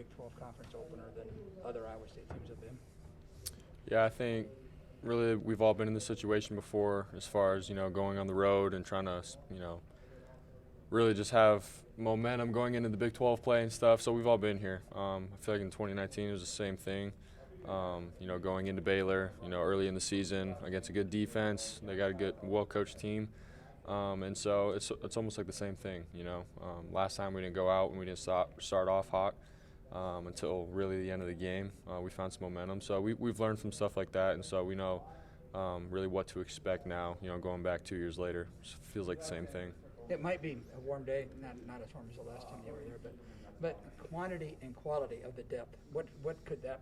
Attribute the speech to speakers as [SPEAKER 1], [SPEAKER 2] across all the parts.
[SPEAKER 1] Big 12 conference opener than other Iowa State teams have been?
[SPEAKER 2] Yeah, I think really we've all been in this situation before as far as, going on the road and trying to, really just have momentum going into the Big 12 play and stuff. So we've all been here. I feel like in 2019 it was the same thing. Going into Baylor, early in the season against a good defense. They got a good, well-coached team. And so it's almost like the same thing, Last time we didn't go out and we didn't start off hot until really the end of the game. We found some momentum. So we've learned from stuff like that, and so we know really what to expect now, going back 2 years later. It feels like the same thing.
[SPEAKER 1] It might be a warm day, not as warm as the last time you were there, but quantity and quality of the depth, what could that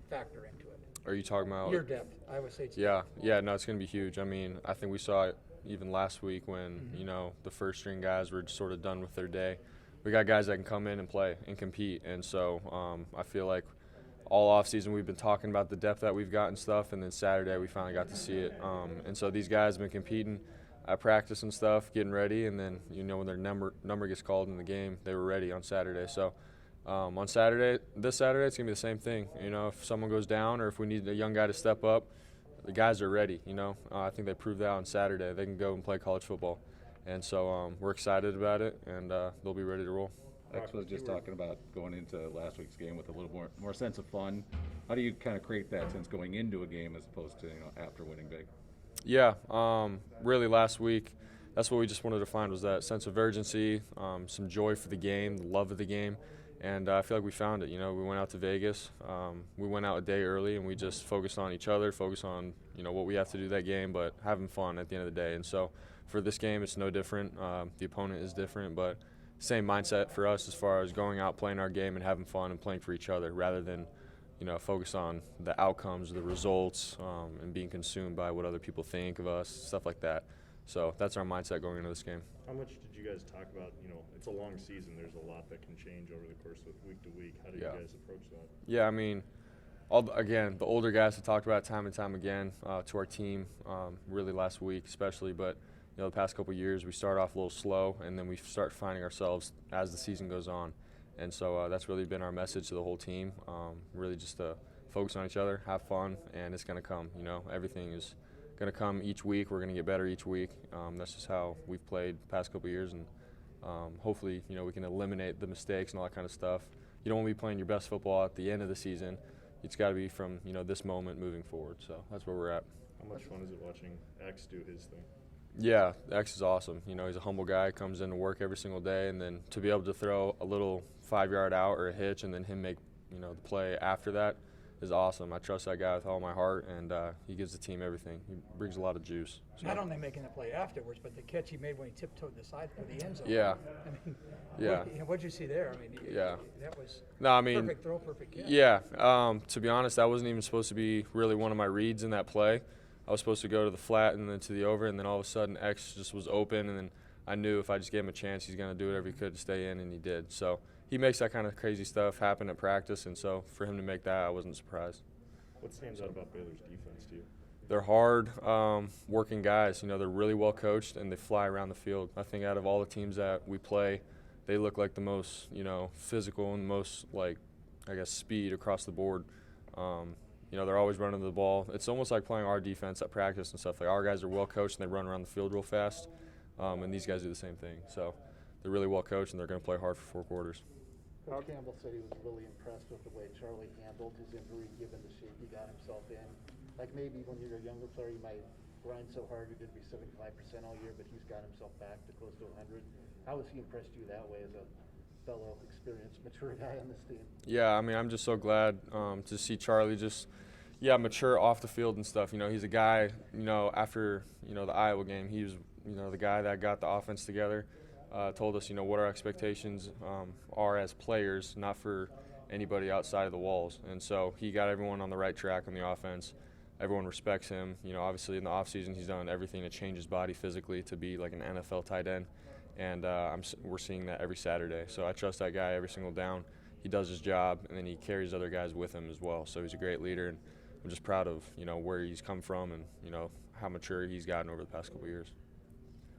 [SPEAKER 1] factor into it?
[SPEAKER 2] Are you talking about
[SPEAKER 1] your depth, Iowa State's
[SPEAKER 2] Yeah, no, it's going to be huge. I mean, I think we saw it even last week when, the first string guys were sort of done with their day. We got guys that can come in and play and compete, and so I feel like all offseason we've been talking about the depth that we've got and stuff, and then Saturday we finally got to see it. And so these guys have been competing at practice and stuff, getting ready, and then, when their number gets called in the game, they were ready on Saturday. So on Saturday, this Saturday, it's going to be the same thing. If someone goes down or if we need a young guy to step up, the guys are ready, I think they proved that on Saturday. They can go and play college football. And so we're excited about it, and they'll be ready to roll.
[SPEAKER 3] X was just talking about going into last week's game with a little more sense of fun. How do you kind of create that sense going into a game as opposed to, after winning big?
[SPEAKER 2] Yeah, really last week, that's what we just wanted to find was that sense of urgency, some joy for the game, the love of the game. And I feel like we found it. We went out to Vegas. We went out a day early, and we just focused on each other, focused on, what we have to do that game, but having fun at the end of the day. And so for this game, it's no different. The opponent is different, but same mindset for us as far as going out, playing our game, and having fun and playing for each other rather than, focus on the outcomes, the results, and being consumed by what other people think of us, stuff like that. So that's our mindset going into this game.
[SPEAKER 4] How much did you guys talk about, it's a long season, there's a lot that can change over the course of week to week. How do you guys approach that?
[SPEAKER 2] Yeah, I mean, the older guys have talked about it time and time again to our team, really last week especially, but the past couple of years we start off a little slow and then we start finding ourselves as the season goes on. And so that's really been our message to the whole team, really just to focus on each other, have fun, and it's going to come. Everything is going to come each week. We're going to get better each week. That's just how we've played the past couple of years, and hopefully, we can eliminate the mistakes and all that kind of stuff. You don't want to be playing your best football at the end of the season. It's got to be from, this moment moving forward. So that's where we're at.
[SPEAKER 4] How much fun is it watching X do his thing?
[SPEAKER 2] Yeah, X is awesome. He's a humble guy, comes into work every single day, and then to be able to throw a little 5-yard out or a hitch and then him make, the play after that is awesome. I trust that guy with all my heart, and he gives the team everything. He brings a lot of juice. So.
[SPEAKER 1] Not only making the play afterwards, but the catch he made when he tiptoed the side of the end zone.
[SPEAKER 2] Yeah.
[SPEAKER 1] I mean,
[SPEAKER 2] yeah.
[SPEAKER 1] What'd you see there? I mean, that was perfect throw, perfect catch.
[SPEAKER 2] Yeah. To be honest, that wasn't even supposed to be really one of my reads in that play. I was supposed to go to the flat and then to the over, and then all of a sudden X just was open, and then I knew if I just gave him a chance, he's going to do whatever he could to stay in, and he did. So he makes that kind of crazy stuff happen at practice, and so for him to make that, I wasn't surprised.
[SPEAKER 4] What stands out about Baylor's defense to you?
[SPEAKER 2] They're hard, working guys. They're really well coached, and they fly around the field. I think out of all the teams that we play, they look like the most, physical and most, speed across the board. They're always running the ball. It's almost like playing our defense at practice and stuff. Like our guys are well coached and they run around the field real fast, and these guys do the same thing. So they're really well coached and they're going to play hard for 4 quarters.
[SPEAKER 5] Coach Campbell said he was really impressed with the way Charlie handled his injury, given the shape he got himself in. Like maybe when you're a younger player, you might grind so hard you're going to be 75% all year, but he's got himself back to close to 100. How has he impressed you that way as a fellow experienced, mature guy on this team? Yeah,
[SPEAKER 2] I mean, I'm just so glad to see Charlie just mature off the field and stuff. He's a guy, after, the Iowa game, he was, the guy that got the offense together, told us, what our expectations are as players, not for anybody outside of the walls. And so he got everyone on the right track on the offense. Everyone respects him. Obviously in the offseason, he's done everything to change his body physically to be like an NFL tight end. And we're seeing that every Saturday. So I trust that guy every single down. He does his job, and then he carries other guys with him as well. So he's a great leader, and I'm just proud of, where he's come from and, how mature he's gotten over the past couple of years.